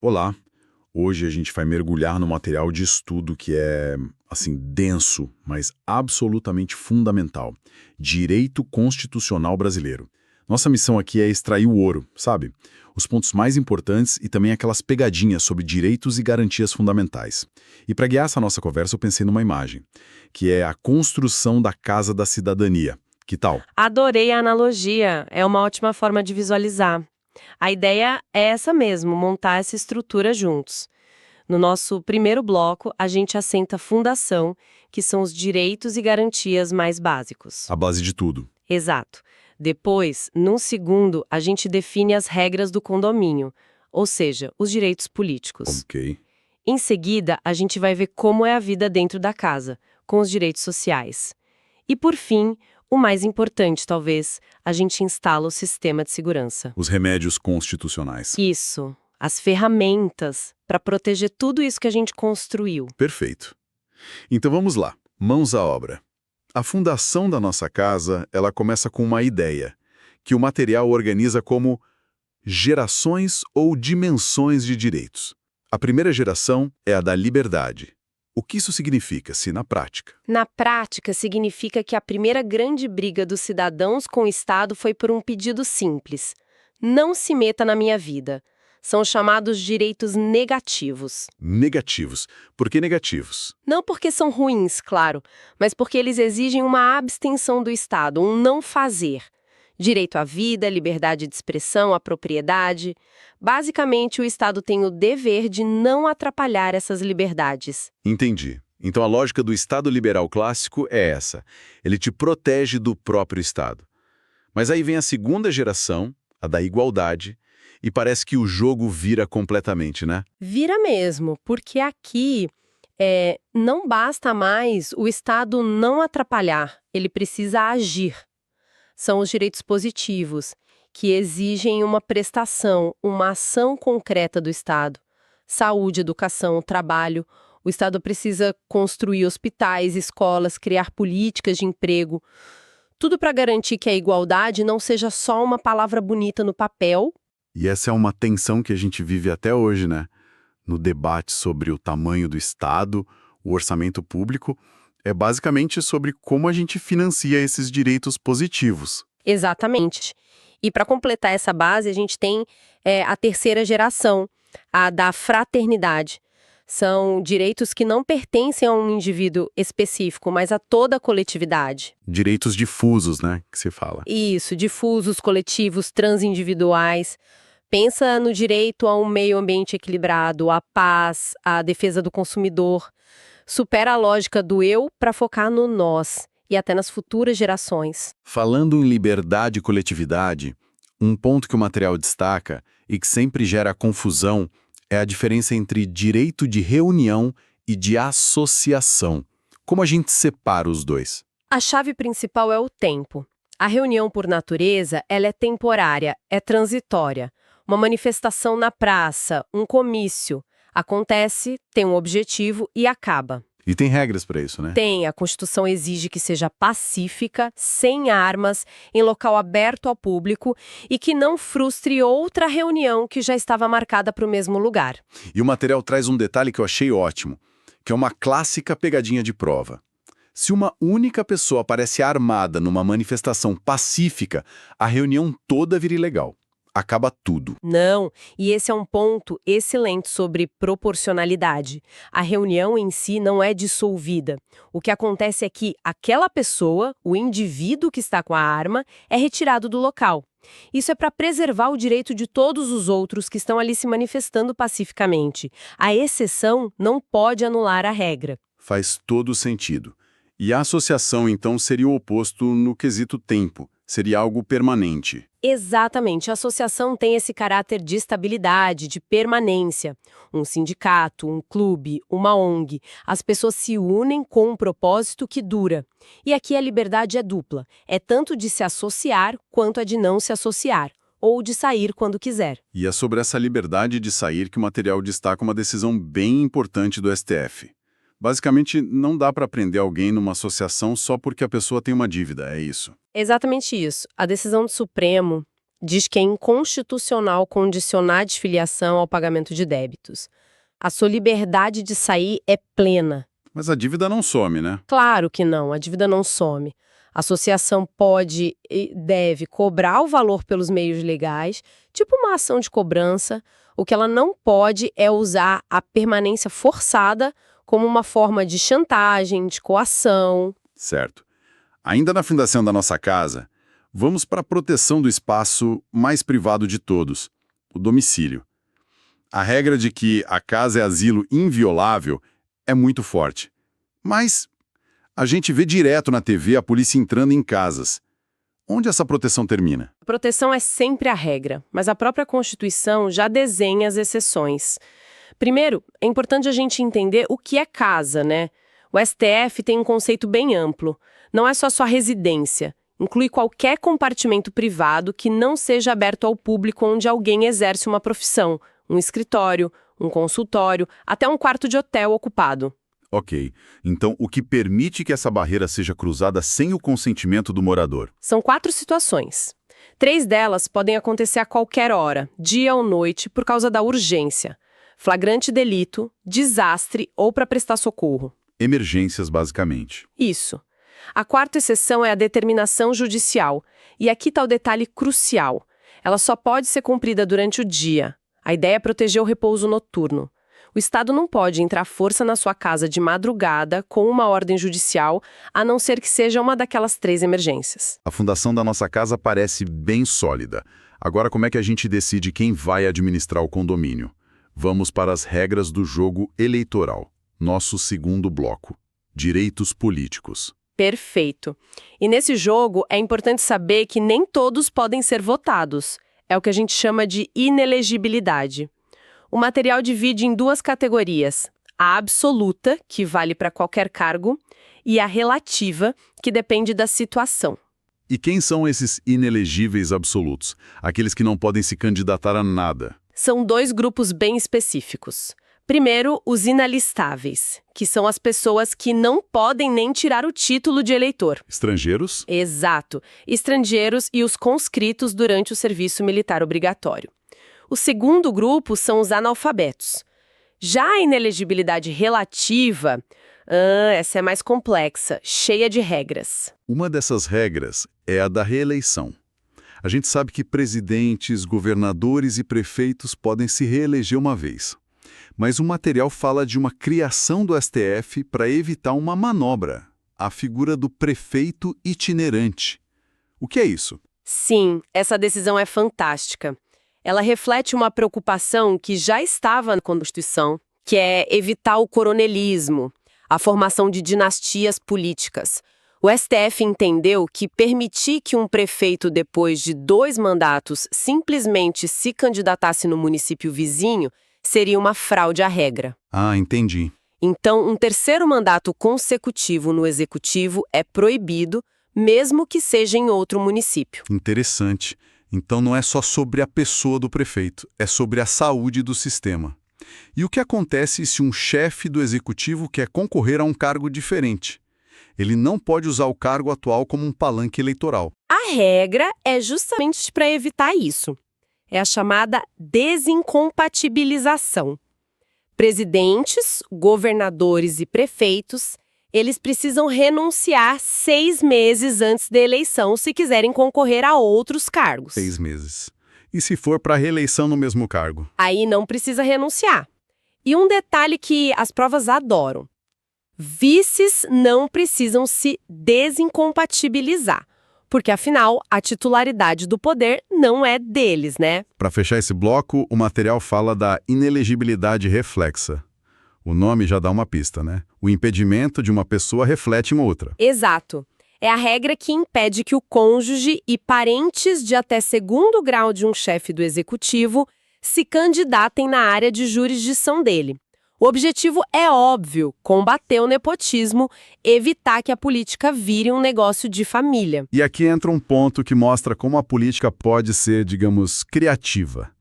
Olá, hoje a gente vai mergulhar no material de estudo que é, assim, denso, mas absolutamente fundamental. Direito Constitucional Brasileiro. Nossa missão aqui é extrair o ouro, sabe? Os pontos mais importantes e também aquelas pegadinhas sobre direitos e garantias fundamentais. E para guiar essa nossa conversa eu pensei numa imagem, que é a construção da Casa da Cidadania. Que tal? Adorei a analogia, é uma ótima forma de visualizar. A ideia é essa mesmo, montar essa estrutura juntos. No nosso primeiro bloco, a gente assenta a fundação, que são os direitos e garantias mais básicos. A base de tudo. Exato. Depois, num segundo, a gente define as regras do condomínio, ou seja, os direitos políticos. Ok. Em seguida, a gente vai ver como é a vida dentro da casa, com os direitos sociais. E por fim, o mais importante talvez, a gente instala o sistema de segurança. Os remédios constitucionais. Isso, as ferramentas para proteger tudo isso que a gente construiu. Perfeito. Então vamos lá, mãos à obra. A fundação da nossa casa, ela começa com uma ideia, que o material organiza como gerações ou dimensões de direitos. A primeira geração é a da liberdade. O que isso significa, se na prática? Na prática, significa que a primeira grande briga dos cidadãos com o Estado foi por um pedido simples: não se meta na minha vida. São chamados direitos negativos. Negativos. Por que negativos? Não porque são ruins, claro, mas porque eles exigem uma abstenção do Estado, um não fazer. Direito à vida, liberdade de expressão, à propriedade. Basicamente, o Estado tem o dever de não atrapalhar essas liberdades. Entendi. Então a lógica do Estado liberal clássico é essa. Ele te protege do próprio Estado. Mas aí vem a segunda geração, a da igualdade, e parece que o jogo vira completamente, né? Vira mesmo, porque aqui não basta mais o Estado não atrapalhar, ele precisa agir. São os direitos positivos, que exigem uma prestação, uma ação concreta do Estado. Saúde, educação, trabalho. O Estado precisa construir hospitais, escolas, criar políticas de emprego. Tudo para garantir que a igualdade não seja só uma palavra bonita no papel. E essa é uma tensão que a gente vive até hoje, né? No debate sobre o tamanho do Estado, o orçamento público, é basicamente sobre como a gente financia esses direitos positivos. Exatamente. E para completar essa base, a gente tem a terceira geração, a da fraternidade. São direitos que não pertencem a um indivíduo específico, mas a toda a coletividade. Direitos difusos, né, que se fala. Isso, difusos, coletivos, transindividuais. Pensa no direito a um meio ambiente equilibrado, à paz, à defesa do consumidor. Supera a lógica do eu para focar no nós e até nas futuras gerações. Falando em liberdade e coletividade, um ponto que o material destaca e que sempre gera confusão é a diferença entre direito de reunião e de associação. Como a gente separa os dois? A chave principal é o tempo. A reunião, por natureza, ela é temporária, é transitória. Uma manifestação na praça, um comício. Acontece, tem um objetivo e acaba. E tem regras para isso, né? Tem, a Constituição exige que seja pacífica, sem armas, em local aberto ao público e que não frustre outra reunião que já estava marcada para o mesmo lugar. E o material traz um detalhe que eu achei ótimo, que é uma clássica pegadinha de prova. Se uma única pessoa aparece armada numa manifestação pacífica, a reunião toda vira ilegal. Acaba tudo. Não, e esse é um ponto excelente sobre proporcionalidade. A reunião em si não é dissolvida. O que acontece é que aquela pessoa, o indivíduo que está com a arma, é retirado do local. Isso é para preservar o direito de todos os outros que estão ali se manifestando pacificamente. A exceção não pode anular a regra. Faz todo sentido. E a associação, então, seria o oposto no quesito tempo. Seria algo permanente. Exatamente, a associação tem esse caráter de estabilidade, de permanência. Um sindicato, um clube, uma ONG, as pessoas se unem com um propósito que dura. E aqui a liberdade é dupla, é tanto de se associar quanto a de não se associar, ou de sair quando quiser. E é sobre essa liberdade de sair que o material destaca uma decisão bem importante do STF. Basicamente, não dá para prender alguém numa associação só porque a pessoa tem uma dívida, é isso. Exatamente isso. A decisão do Supremo, Diz que é inconstitucional condicionar a desfiliação ao pagamento de débitos. A sua liberdade de sair é plena. Mas a dívida não some, né? Claro que não, a dívida não some. A associação pode e deve cobrar o valor pelos meios legais, tipo uma ação de cobrança. O que ela não pode é usar a permanência forçada como uma forma de chantagem, de coação. Certo. Ainda na fundação da nossa casa, vamos para a proteção do espaço mais privado de todos, o domicílio. A regra de que a casa é asilo inviolável é muito forte. Mas a gente vê direto na TV a polícia entrando em casas. Onde essa proteção termina? A proteção é sempre a regra, mas a própria Constituição já desenha as exceções. Primeiro, é importante a gente entender o que é casa, né? O STF tem um conceito bem amplo. Não é só sua residência. Inclui qualquer compartimento privado que não seja aberto ao público onde alguém exerce uma profissão, um escritório, um consultório, até um quarto de hotel ocupado. Ok. Então, o que permite que essa barreira seja cruzada sem o consentimento do morador? São 4 situações. 3 delas podem acontecer a qualquer hora, dia ou noite, por causa da urgência. Flagrante delito, desastre ou para prestar socorro. Emergências, basicamente. Isso. A 4ª exceção é a determinação judicial. E aqui está o detalhe crucial. Ela só pode ser cumprida durante o dia. A ideia é proteger o repouso noturno. O Estado não pode entrar à força na sua casa de madrugada com uma ordem judicial, a não ser que seja uma daquelas 3 emergências. A fundação da nossa casa parece bem sólida. Agora, como é que a gente decide quem vai administrar o condomínio? Vamos para as regras do jogo eleitoral. Nosso segundo bloco. Direitos políticos. Perfeito. E nesse jogo é importante saber que nem todos podem ser votados. É o que a gente chama de inelegibilidade. O material divide em 2 categorias: a absoluta, que vale para qualquer cargo, e a relativa, que depende da situação. E quem são esses inelegíveis absolutos? Aqueles que não podem se candidatar a nada. São 2 grupos bem específicos. Primeiro, os inalistáveis, que são as pessoas que não podem nem tirar o título de eleitor. Estrangeiros? Exato. Estrangeiros e os conscritos durante o serviço militar obrigatório. O segundo grupo são os analfabetos. Já a inelegibilidade relativa, essa é mais complexa, cheia de regras. Uma dessas regras é a da reeleição. A gente sabe que presidentes, governadores e prefeitos podem se reeleger uma vez. Mas o material fala de uma criação do STF para evitar uma manobra, a figura do prefeito itinerante. O que é isso? Sim, essa decisão é fantástica. Ela reflete uma preocupação que já estava na Constituição, que é evitar o coronelismo, a formação de dinastias políticas. O STF entendeu que permitir que um prefeito, depois de 2 mandatos, simplesmente se candidatasse no município vizinho seria uma fraude à regra. Ah, entendi. Então, um 3º mandato consecutivo no executivo é proibido, mesmo que seja em outro município. Interessante. Então não é só sobre a pessoa do prefeito, é sobre a saúde do sistema. E o que acontece se um chefe do executivo quer concorrer a um cargo diferente? Ele não pode usar o cargo atual como um palanque eleitoral. A regra é justamente para evitar isso. É a chamada desincompatibilização. Presidentes, governadores e prefeitos, eles precisam renunciar 6 meses antes da eleição se quiserem concorrer a outros cargos. 6 meses. E se for para reeleição no mesmo cargo? Aí não precisa renunciar. E um detalhe que as provas adoram. Vices não precisam se desincompatibilizar, porque afinal a titularidade do poder não é deles, né? Para fechar esse bloco, o material fala da inelegibilidade reflexa. O nome já dá uma pista, né? O impedimento de uma pessoa reflete em outra. Exato. É a regra que impede que o cônjuge e parentes de até 2º grau de um chefe do executivo se candidatem na área de jurisdição dele. O objetivo é óbvio, combater o nepotismo, evitar que a política vire um negócio de família. E aqui entra um ponto que mostra como a política pode ser, digamos, criativa.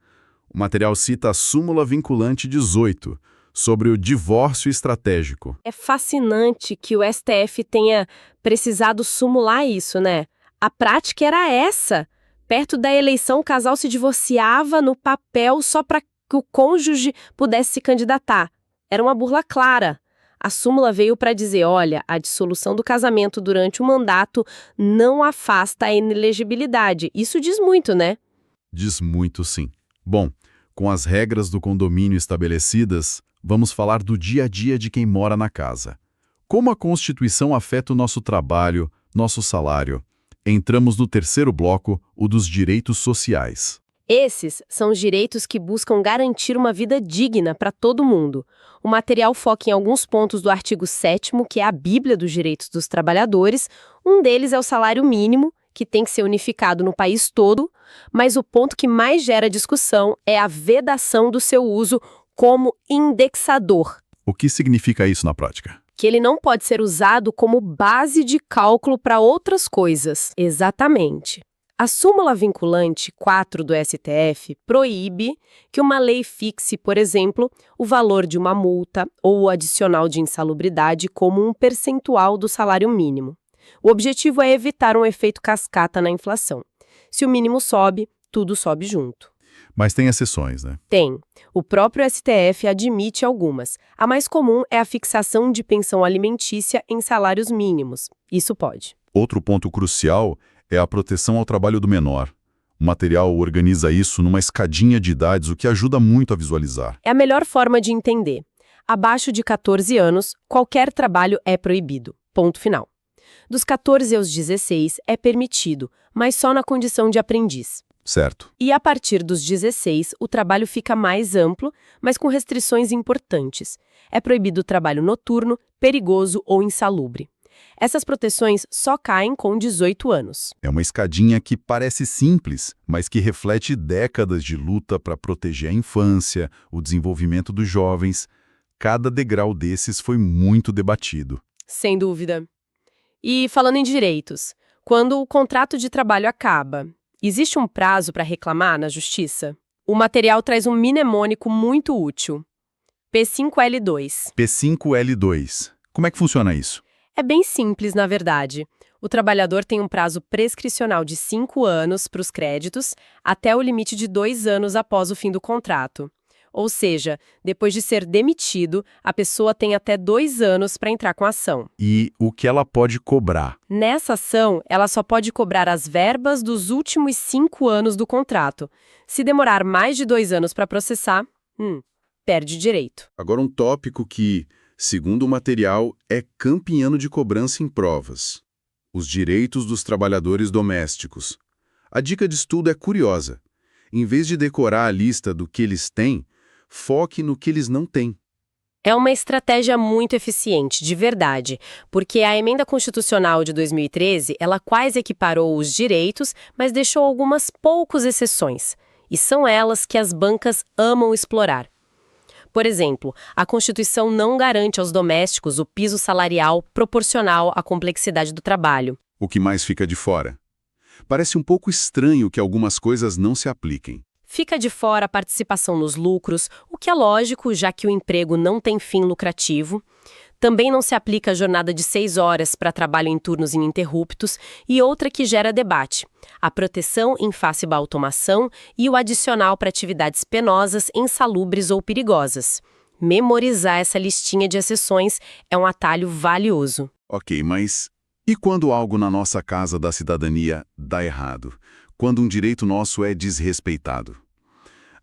O material cita a súmula vinculante 18, sobre o divórcio estratégico. É fascinante que o STF tenha precisado sumular isso, né? A prática era essa. Perto da eleição, o casal se divorciava no papel só para que o cônjuge pudesse se candidatar. Era uma burla clara. A súmula veio para dizer, olha, a dissolução do casamento durante o mandato não afasta a inelegibilidade. Isso diz muito, né? Diz muito, sim. Bom, com as regras do condomínio estabelecidas, vamos falar do dia a dia de quem mora na casa. Como a Constituição afeta o nosso trabalho, nosso salário? Entramos no terceiro bloco, o dos direitos sociais. Esses são os direitos que buscam garantir uma vida digna para todo mundo. O material foca em alguns pontos do artigo 7º, que é a Bíblia dos Direitos dos Trabalhadores. Um deles é o salário mínimo, que tem que ser unificado no país todo, mas o ponto que mais gera discussão é a vedação do seu uso como indexador. O que significa isso na prática? Que ele não pode ser usado como base de cálculo para outras coisas. Exatamente. A súmula vinculante 4 do STF proíbe que uma lei fixe, por exemplo, o valor de uma multa ou o adicional de insalubridade como um percentual do salário mínimo. O objetivo é evitar um efeito cascata na inflação. Se o mínimo sobe, tudo sobe junto. Mas tem exceções, né? Tem. O próprio STF admite algumas. A mais comum é a fixação de pensão alimentícia em salários mínimos. Isso pode. Outro ponto crucial é a proteção ao trabalho do menor. O material organiza isso numa escadinha de idades, o que ajuda muito a visualizar. É a melhor forma de entender. Abaixo de 14 anos, qualquer trabalho é proibido. Ponto final. Dos 14 aos 16 é permitido, mas só na condição de aprendiz. Certo. E a partir dos 16, o trabalho fica mais amplo, mas com restrições importantes. É proibido o trabalho noturno, perigoso ou insalubre. Essas proteções só caem com 18 anos. É uma escadinha que parece simples, mas que reflete décadas de luta para proteger a infância, o desenvolvimento dos jovens. Cada degrau desses foi muito debatido. Sem dúvida. E falando em direitos, quando o contrato de trabalho acaba, existe um prazo para reclamar na justiça? O material traz um mnemônico muito útil. P5L2. P5L2. Como é que funciona isso? É bem simples, na verdade. O trabalhador tem um prazo prescricional de 5 anos para os créditos, até o limite de 2 anos após o fim do contrato. Ou seja, depois de ser demitido, a pessoa tem até 2 anos para entrar com a ação. E o que ela pode cobrar? Nessa ação, ela só pode cobrar as verbas dos últimos 5 anos do contrato. Se demorar mais de 2 anos para processar, perde direito. Agora um tópico que, segundo o material, é campeão de cobrança em provas. Os direitos dos trabalhadores domésticos. A dica de estudo é curiosa. Em vez de decorar a lista do que eles têm, foque no que eles não têm. É uma estratégia muito eficiente, de verdade, porque a Emenda Constitucional de 2013, ela quase equiparou os direitos, mas deixou algumas poucas exceções. E são elas que as bancas amam explorar. Por exemplo, a Constituição não garante aos domésticos o piso salarial proporcional à complexidade do trabalho. O que mais fica de fora? Parece um pouco estranho que algumas coisas não se apliquem. Fica de fora a participação nos lucros, o que é lógico, já que o emprego não tem fim lucrativo. Também não se aplica a jornada de 6 horas para trabalho em turnos ininterruptos e outra que gera debate, a proteção em face à automação e o adicional para atividades penosas, insalubres ou perigosas. Memorizar essa listinha de exceções é um atalho valioso. Ok, mas e quando algo na nossa casa da cidadania dá errado? Quando um direito nosso é desrespeitado?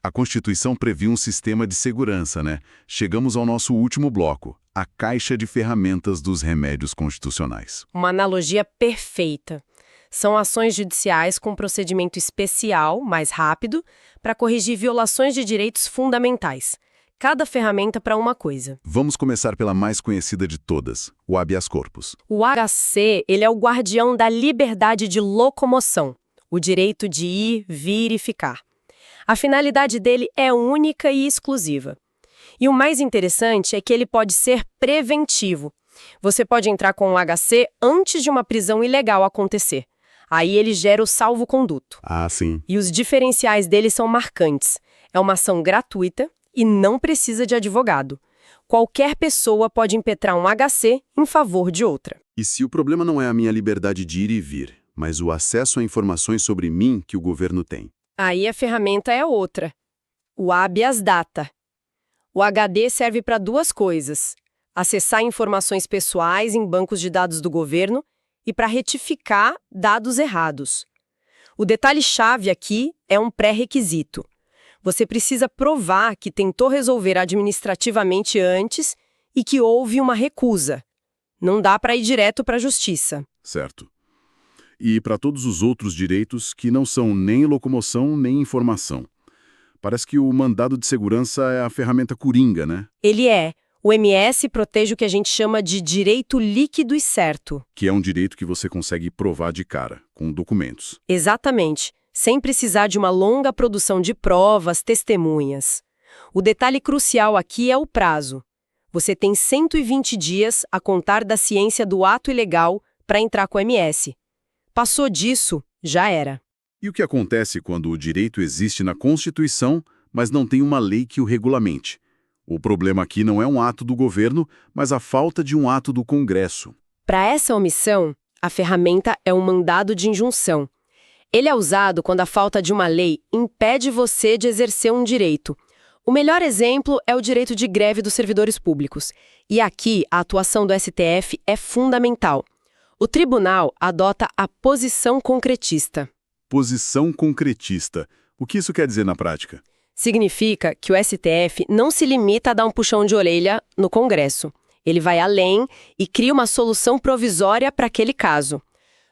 A Constituição prevê um sistema de segurança, né? Chegamos ao nosso último bloco, a caixa de ferramentas dos remédios constitucionais. Uma analogia perfeita. São ações judiciais com procedimento especial, mais rápido, para corrigir violações de direitos fundamentais. Cada ferramenta para uma coisa. Vamos começar pela mais conhecida de todas, o habeas corpus. O HC, ele é o guardião da liberdade de locomoção, o direito de ir, vir e ficar. A finalidade dele é única e exclusiva. E o mais interessante é que ele pode ser preventivo. Você pode entrar com o HC antes de uma prisão ilegal acontecer. Aí ele gera o salvo-conduto. Ah, sim. E os diferenciais dele são marcantes. É uma ação gratuita e não precisa de advogado. Qualquer pessoa pode impetrar um HC em favor de outra. E se o problema não é a minha liberdade de ir e vir, mas o acesso a informações sobre mim que o governo tem. Aí a ferramenta é outra, o habeas data. O HD serve para duas coisas: acessar informações pessoais em bancos de dados do governo e para retificar dados errados. O detalhe-chave aqui é um pré-requisito. Você precisa provar que tentou resolver administrativamente antes e que houve uma recusa. Não dá para ir direto para a justiça. Certo. E para todos os outros direitos que não são nem locomoção nem informação. Parece que o mandado de segurança é a ferramenta coringa, né? Ele é. O MS protege o que a gente chama de direito líquido e certo. Que é um direito que você consegue provar de cara, com documentos. Exatamente, sem precisar de uma longa produção de provas, testemunhas. O detalhe crucial aqui é o prazo. Você tem 120 dias a contar da ciência do ato ilegal para entrar com o MS. Passou disso, já era. E o que acontece quando o direito existe na Constituição, mas não tem uma lei que o regulamente? O problema aqui não é um ato do governo, mas a falta de um ato do Congresso. Para essa omissão, a ferramenta é um mandado de injunção. Ele é usado quando a falta de uma lei impede você de exercer um direito. O melhor exemplo é o direito de greve dos servidores públicos. E aqui, a atuação do STF é fundamental. O tribunal adota a posição concretista. Posição concretista. O que isso quer dizer na prática? Significa que o STF não se limita a dar um puxão de orelha no Congresso. Ele vai além e cria uma solução provisória para aquele caso.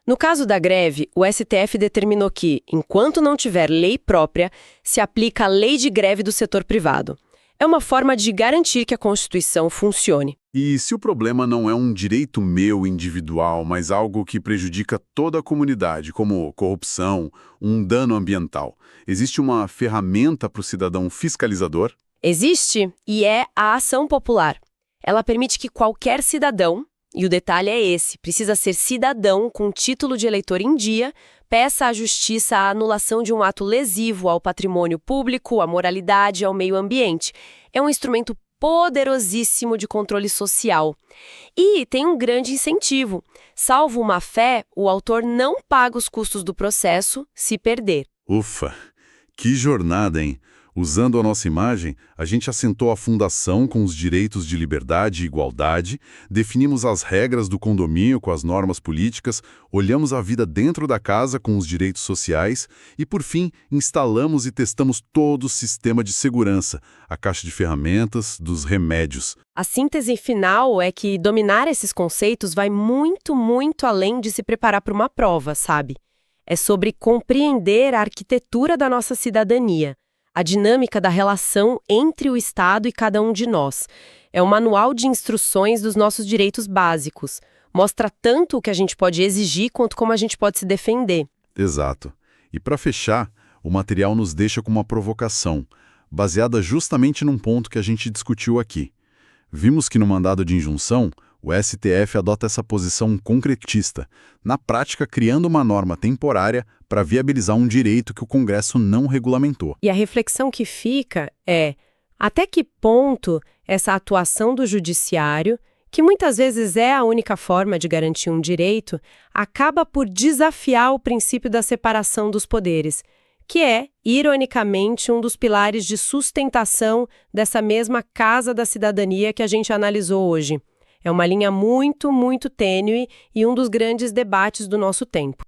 No caso da greve, o STF determinou que, enquanto não tiver lei própria, se aplica a lei de greve do setor privado. É uma forma de garantir que a Constituição funcione. E se o problema não é um direito meu individual, mas algo que prejudica toda a comunidade, como corrupção, um dano ambiental, existe uma ferramenta para o cidadão fiscalizador? Existe, e é a ação popular. Ela permite que qualquer cidadão, e o detalhe é esse, precisa ser cidadão com título de eleitor em dia, peça à justiça a anulação de um ato lesivo ao patrimônio público, à moralidade e ao meio ambiente. É um instrumento poderosíssimo de controle social. E tem um grande incentivo. Salvo uma fé, o autor não paga os custos do processo se perder. Ufa! Que jornada, hein? Usando a nossa imagem, a gente assentou a fundação com os direitos de liberdade e igualdade, definimos as regras do condomínio com as normas políticas, olhamos a vida dentro da casa com os direitos sociais e, por fim, instalamos e testamos todo o sistema de segurança, a caixa de ferramentas, dos remédios. A síntese final é que dominar esses conceitos vai muito, muito além de se preparar para uma prova, sabe? É sobre compreender a arquitetura da nossa cidadania, a dinâmica da relação entre o Estado e cada um de nós. É um manual de instruções dos nossos direitos básicos. Mostra tanto o que a gente pode exigir quanto como a gente pode se defender. Exato. E para fechar, o material nos deixa com uma provocação, baseada justamente num ponto que a gente discutiu aqui. Vimos que no mandado de injunção, o STF adota essa posição concretista, na prática criando uma norma temporária para viabilizar um direito que o Congresso não regulamentou. E a reflexão que fica é: até que ponto essa atuação do judiciário, que muitas vezes é a única forma de garantir um direito, acaba por desafiar o princípio da separação dos poderes, que é, ironicamente, um dos pilares de sustentação dessa mesma Casa da Cidadania que a gente analisou hoje. É uma linha muito, muito tênue e um dos grandes debates do nosso tempo.